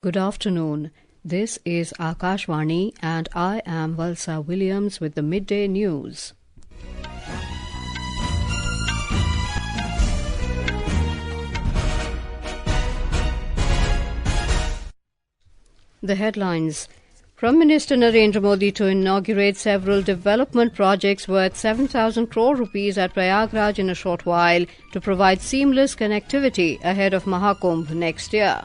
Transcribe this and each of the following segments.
Good afternoon. This is Akashvani and I am Valsa Williams with the midday news. The headlines. Prime Minister Narendra Modi to inaugurate several development projects worth 7,000 crore rupees at Prayagraj in a short while to provide seamless connectivity ahead of Maha Kumbh next year.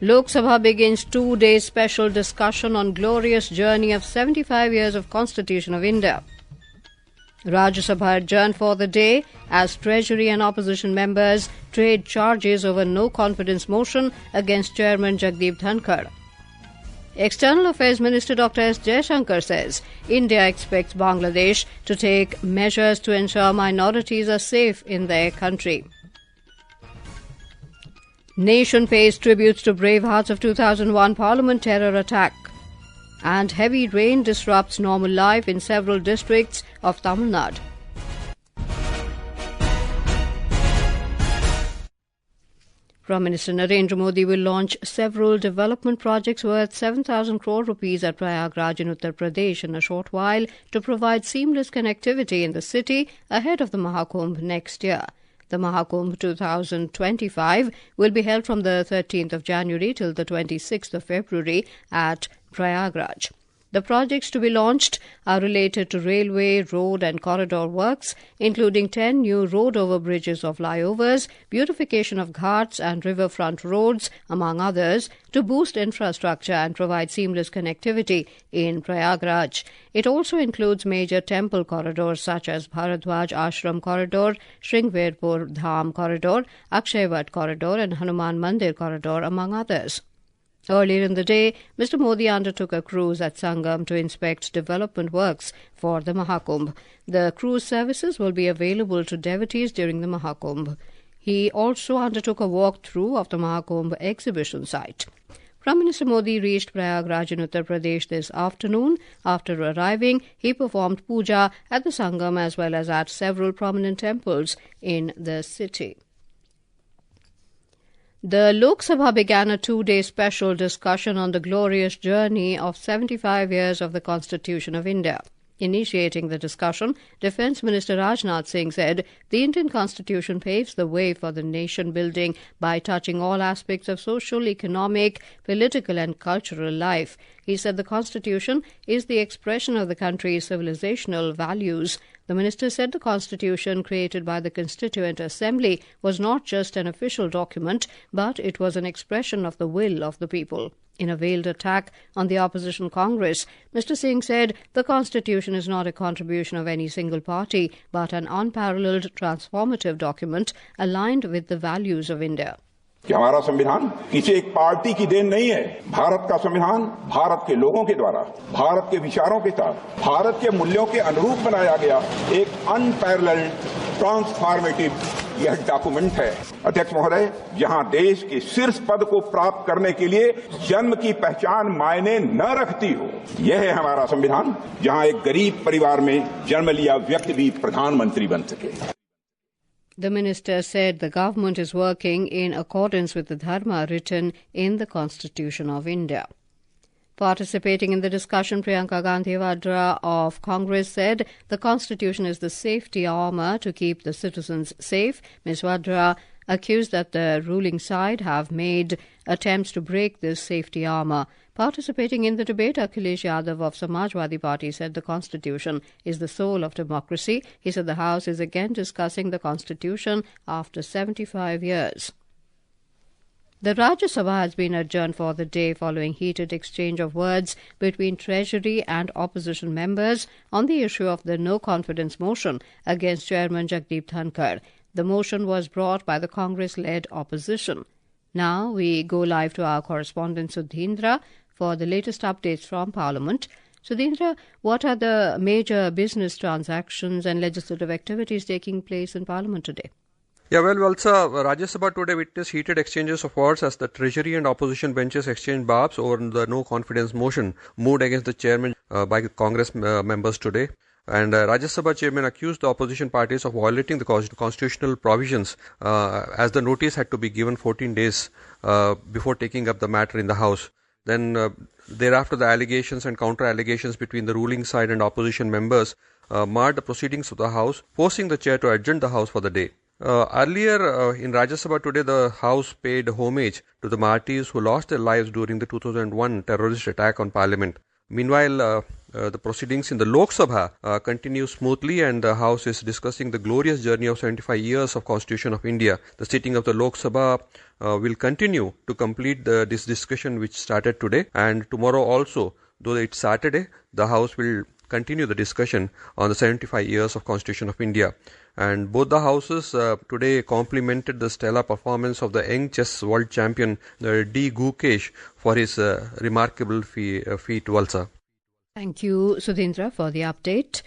Lok Sabha begins 2-day special discussion on glorious journey of 75 years of Constitution of India. Rajya Sabha adjourned for the day as Treasury and Opposition members trade charges over no confidence motion against Chairman Jagdeep Dhankhar. External Affairs Minister Dr. S. Jaishankar says India expects Bangladesh to take measures to ensure minorities are safe in their country. Nation pays tributes to bravehearts of 2001 Parliament terror attack. And heavy rain disrupts normal life in several districts of Tamil Nadu. Prime Minister Narendra Modi will launch several development projects worth 7,000 crore rupees at Prayagraj in Uttar Pradesh in a short while to provide seamless connectivity in the city ahead of the Maha Kumbh next year. The Maha Kumbh 2025 will be held from the 13th of January till the 26th of February at Prayagraj. The projects to be launched are related to railway, road and corridor works, including 10 new road overbridges of flyovers, beautification of ghats and riverfront roads, among others, to boost infrastructure and provide seamless connectivity in Prayagraj. It also includes major temple corridors such as Bharadwaj Ashram Corridor, Shringverpur Dham Corridor, Akshayvat Corridor and Hanuman Mandir Corridor, among others. Earlier in the day, Mr. Modi undertook a cruise at Sangam to inspect development works for the Maha Kumbh. The cruise services will be available to devotees during the Maha Kumbh. He also undertook a walk-through of the Maha Kumbh exhibition site. Prime Minister Modi reached Prayagraj in Uttar Pradesh this afternoon. After arriving, he performed puja at the Sangam as well as at several prominent temples in the city. The Lok Sabha began a 2-day special discussion on the glorious journey of 75 years of the Constitution of India. Initiating the discussion, Defence Minister Rajnath Singh said the Indian Constitution paves the way for the nation building by touching all aspects of social, economic, political and cultural life. He said the Constitution is the expression of the country's civilizational values. The minister said the Constitution created by the Constituent Assembly was not just an official document, but it was an expression of the will of the people. In a veiled attack on the opposition Congress, Mr. Singh said the Constitution is not a contribution of any single party, but an unparalleled transformative document aligned with the values of India. कि हमारा संविधान किसी एक party की then नहीं है। भारत का संविधान भारत के लोगों के द्वारा, भारत के विचारों के साथ, भारत के मूल्यों के अनुरूप बनाया गया एक अनपैरेलल्ड ट्रांसफॉर्मेटिव यह डॉक्यूमेंट है। अध्यक्ष महोदय, जहां देश के शीर्ष पद को प्राप्त करने के लिए जन्म की पहचान मायने न रखती हो, यह है हमारा संविधान, जहां एक गरीब परिवार में जन्म लिया व्यक्ति भी प्रधानमंत्री बन सके। The minister said the government is working in accordance with the dharma written in the Constitution of India. Participating in the discussion, Priyanka Gandhi Vadra of Congress said the Constitution is the safety armour to keep the citizens safe. Ms. Vadra accused that the ruling side have made attempts to break this safety armour. Participating in the debate, Akhilesh Yadav of Samajwadi Party said the Constitution is the soul of democracy. He said the House is again discussing the Constitution after 75 years. The Rajya Sabha has been adjourned for the day following heated exchange of words between Treasury and Opposition members on the issue of the no-confidence motion against Chairman Jagdeep Dhankhar. The motion was brought by the Congress-led opposition. Now we go live to our correspondent Sudhindra for the latest updates from Parliament. Sudhindra, what are the major business transactions and legislative activities taking place in Parliament today? Yeah, well, Valsa, Rajya Sabha today witnessed heated exchanges of words as the Treasury and Opposition benches exchanged barbs over the no-confidence motion moved against the chairman by Congress members today. And Rajya Sabha chairman accused the opposition parties of violating the constitutional provisions as the notice had to be given 14 days before taking up the matter in the House. Then thereafter the allegations and counter-allegations between the ruling side and opposition members marred the proceedings of the House, forcing the chair to adjourn the House for the day. Earlier in Rajya Sabha today, the House paid homage to the martyrs who lost their lives during the 2001 terrorist attack on Parliament. Meanwhile, the proceedings in the Lok Sabha continue smoothly, and the House is discussing the glorious journey of 75 years of Constitution of India. The sitting of the Lok Sabha will continue to complete this discussion which started today, and tomorrow also, though it's Saturday, the House will continue the discussion on the 75 years of Constitution of India. And both the houses today complimented the stellar performance of the young chess world champion D. Gukesh for his remarkable feat, Valsa. Thank you, Sudhindra, for the update.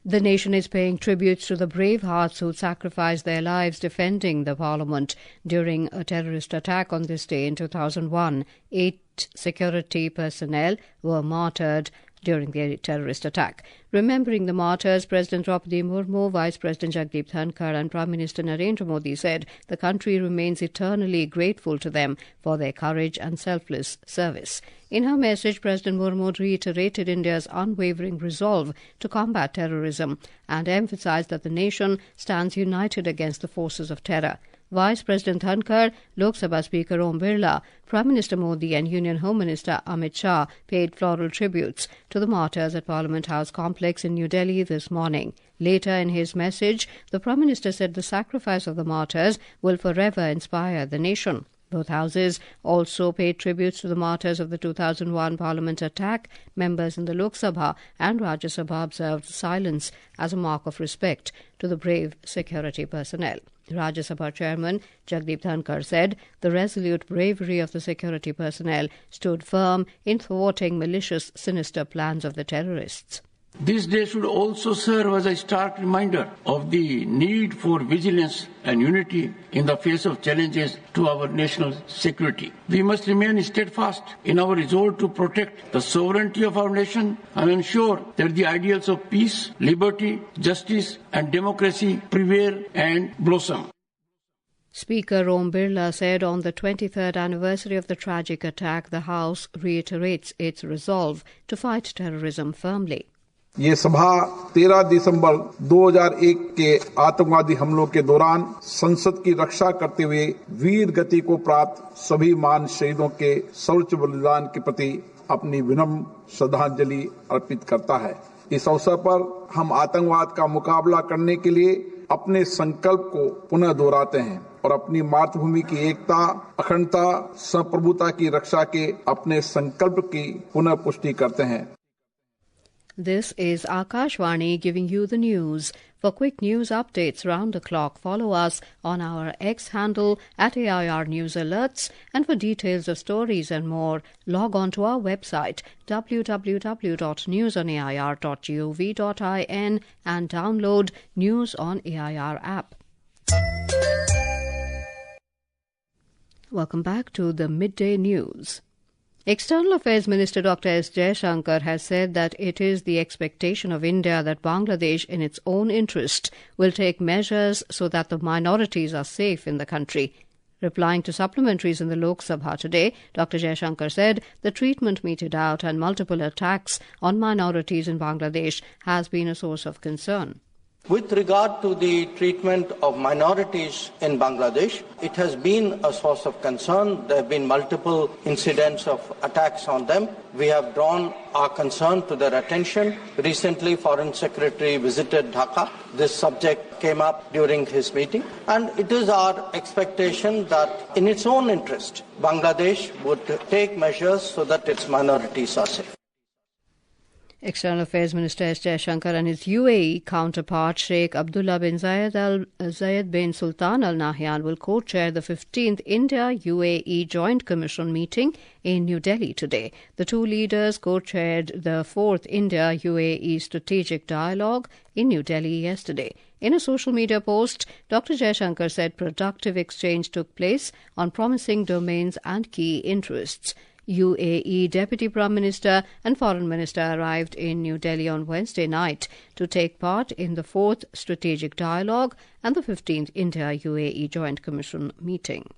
The nation is paying tributes to the bravehearts who sacrificed their lives defending the parliament during a terrorist attack on this day in 2001. 8 security personnel were martyred during the terrorist attack. Remembering the martyrs, President Draupadi Murmu, Vice President Jagdeep Dhankhar and Prime Minister Narendra Modi said the country remains eternally grateful to them for their courage and selfless service. In her message, President Murmu reiterated India's unwavering resolve to combat terrorism and emphasized that the nation stands united against the forces of terror. Vice President Dhankhar, Lok Sabha Speaker Om Birla, Prime Minister Modi and Union Home Minister Amit Shah paid floral tributes to the martyrs at Parliament House complex in New Delhi this morning. Later in his message, the Prime Minister said the sacrifice of the martyrs will forever inspire the nation. Both houses also paid tributes to the martyrs of the 2001 Parliament attack. Members in the Lok Sabha and Rajya Sabha observed silence as a mark of respect to the brave security personnel. Rajya Sabha Chairman Jagdeep Dhankhar said the resolute bravery of the security personnel stood firm in thwarting malicious, sinister plans of the terrorists. This day should also serve as a stark reminder of the need for vigilance and unity in the face of challenges to our national security. We must remain steadfast in our resolve to protect the sovereignty of our nation and ensure that the ideals of peace, liberty, justice and democracy prevail and blossom. Speaker Om Birla said on the 23rd anniversary of the tragic attack, the House reiterates its resolve to fight terrorism firmly. ये सभा 13 दिसंबर 2001 के आतंकवादी हमलों के दौरान संसद की रक्षा करते हुए वीर गति को प्राप्त सभी महान शहीदों के सर्वोच्च बलिदान के प्रति अपनी विनम्र श्रद्धांजलि अर्पित करता है। इस अवसर पर हम आतंकवाद का मुकाबला करने के लिए अपने संकल्प को पुनः दोहराते हैं और अपनी मातृभूमि की एकता, अखंडता, संप्रभुता की रक्षा के अपने संकल्प की पुनः पुष्टि करते हैं। This is Akashvani giving you the news. For quick news updates round the clock, follow us on our X handle at AIR News Alerts. And for details of stories and more, log on to our website www.newsonair.gov.in and download News on AIR app. Welcome back to the Midday News. External Affairs Minister Dr. S. Jaishankar has said that it is the expectation of India that Bangladesh, in its own interest, will take measures so that the minorities are safe in the country. Replying to supplementaries in the Lok Sabha today, Dr. Jaishankar said the treatment meted out and multiple attacks on minorities in Bangladesh has been a source of concern. With regard to the treatment of minorities in Bangladesh, it has been a source of concern. There have been multiple incidents of attacks on them. We have drawn our concern to their attention. Recently, Foreign Secretary visited Dhaka. This subject came up during his meeting. And it is our expectation that in its own interest, Bangladesh would take measures so that its minorities are safe. External Affairs Minister S. Jaishankar and his UAE counterpart Sheikh Abdullah bin Zayed bin Sultan Al Nahyan will co-chair the 15th India-UAE Joint Commission meeting in New Delhi today. The two leaders co-chaired the 4th India-UAE Strategic Dialogue in New Delhi yesterday. In a social media post, Dr. Jaishankar said productive exchange took place on promising domains and key interests. UAE Deputy Prime Minister and Foreign Minister arrived in New Delhi on Wednesday night to take part in the 4th Strategic Dialogue and the 15th India-UAE Joint Commission meeting.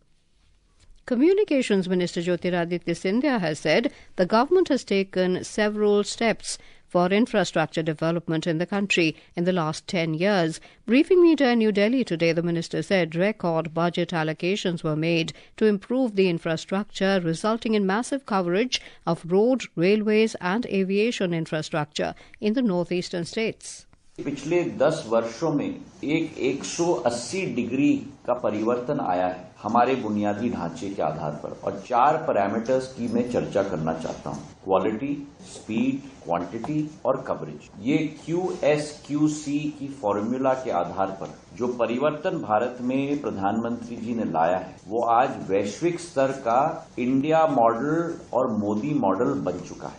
Communications Minister Jyotiraditya Scindia has said the government has taken several steps for infrastructure development in the country in the last 10 years. Briefing media in New Delhi today, the minister said record budget allocations were made to improve the infrastructure, resulting in massive coverage of road, railways and aviation infrastructure in the northeastern states. पिछले 10 वर्षों में एक 180 degree का परिवर्तन आया है हमारे बुनियादी ढांचे के आधार पर और 4 पैरामीटर्स की मैं चर्चा करना चाहता हूं। क्वालिटी, स्पीड, क्वांटिटी और कवरेज। ये QSQC की फॉर्मूला के आधार पर जो परिवर्तन भारत में प्रधानमंत्री जी ने लाया है वो आज वैश्विक स्तर का इंडिया मॉडल और मोदी मॉडल बन चुका है।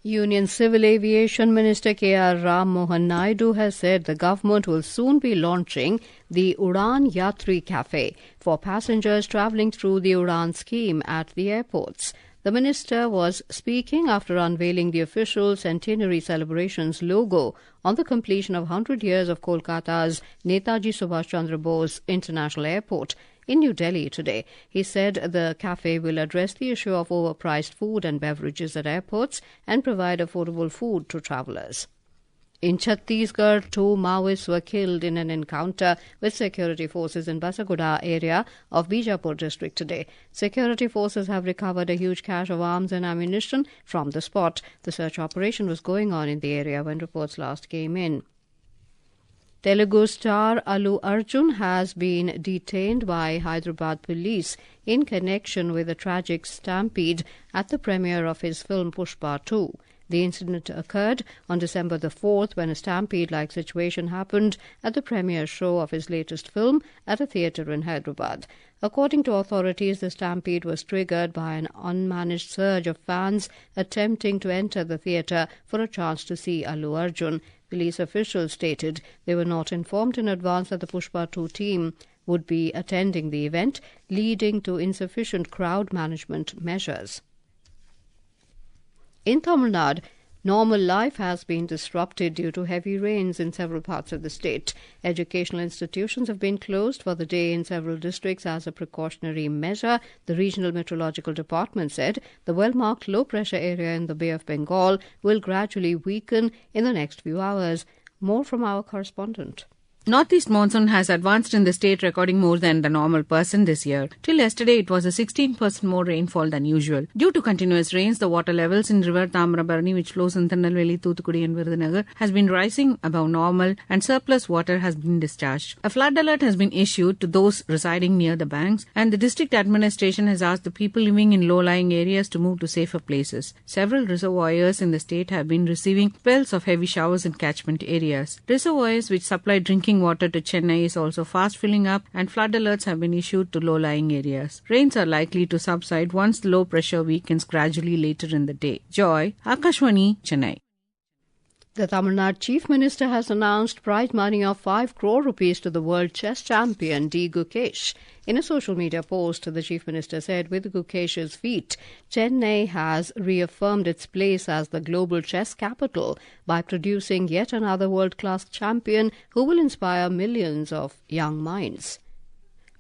Union Civil Aviation Minister K.R. Ram Mohan Naidu has said the government will soon be launching the Udan Yatri Cafe for passengers travelling through the Udan scheme at the airports. The minister was speaking after unveiling the official centenary celebrations logo on the completion of 100 years of Kolkata's Netaji Subhash Chandra Bose International Airport in New Delhi today. He said the cafe will address the issue of overpriced food and beverages at airports and provide affordable food to travellers. In Chhattisgarh, 2 Maoists were killed in an encounter with security forces in Basaguda area of Bijapur district today. Security forces have recovered a huge cache of arms and ammunition from the spot. The search operation was going on in the area when reports last came in. Telugu star Allu Arjun has been detained by Hyderabad police in connection with a tragic stampede at the premiere of his film Pushpa 2. The incident occurred on December the 4th when a stampede-like situation happened at the premiere show of his latest film at a theatre in Hyderabad. According to authorities, the stampede was triggered by an unmanaged surge of fans attempting to enter the theatre for a chance to see Allu Arjun. Police officials stated they were not informed in advance that the Pushpa 2 team would be attending the event, leading to insufficient crowd management measures. In Tamil Nadu, normal life has been disrupted due to heavy rains in several parts of the state. Educational institutions have been closed for the day in several districts as a precautionary measure. The Regional Meteorological Department said the well-marked low-pressure area in the Bay of Bengal will gradually weaken in the next few hours. More from our correspondent. Northeast monsoon has advanced in the state, recording more than the normal percent this year. Till yesterday, it was a 16% more rainfall than usual. Due to continuous rains, the water levels in River Tamrabarani, which flows in Tirunelveli, Thoothukudi and Virudhunagar, has been rising above normal and surplus water has been discharged. A flood alert has been issued to those residing near the banks, and the district administration has asked the people living in low-lying areas to move to safer places. Several reservoirs in the state have been receiving spells of heavy showers in catchment areas. Reservoirs which supply drinking water to Chennai is also fast filling up, and flood alerts have been issued to low-lying areas. Rains are likely to subside once the low pressure weakens gradually later in the day. Joy, Akashwani, Chennai. The Tamil Nadu Chief Minister has announced prize money of 5 crore rupees to the world chess champion D. Gukesh. In a social media post, the Chief Minister said with Gukesh's feat, Chennai has reaffirmed its place as the global chess capital by producing yet another world-class champion who will inspire millions of young minds.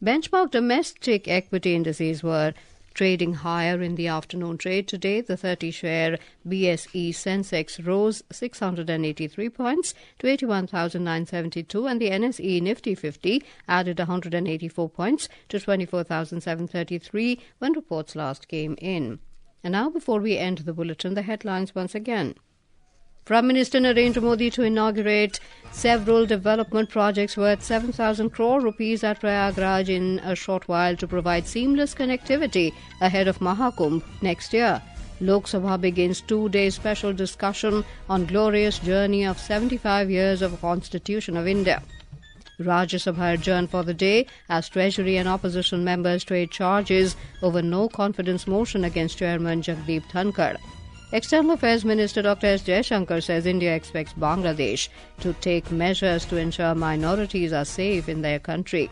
Benchmark domestic equity indices were trading higher in the afternoon trade today. The 30-share BSE Sensex rose 683 points to 81,972 and the NSE Nifty 50 added 184 points to 24,733 when reports last came in. And now, before we end the bulletin, the headlines once again. Prime Minister Narendra Modi to inaugurate several development projects worth 7,000 crore rupees at Prayagraj in a short while to provide seamless connectivity ahead of Maha Kumbh next year. Lok Sabha begins 2-day special discussion on glorious journey of 75 years of Constitution of India. Rajya Sabha adjourned for the day as Treasury and Opposition members trade charges over no confidence motion against Chairman Jagdeep Dhankhar. External Affairs Minister Dr. S. Jaishankar says India expects Bangladesh to take measures to ensure minorities are safe in their country.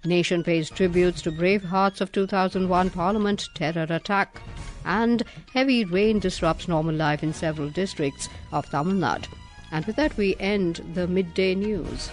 Nation pays tributes to bravehearts of 2001 Parliament terror attack. And heavy rain disrupts normal life in several districts of Tamil Nadu. And with that, we end the midday news.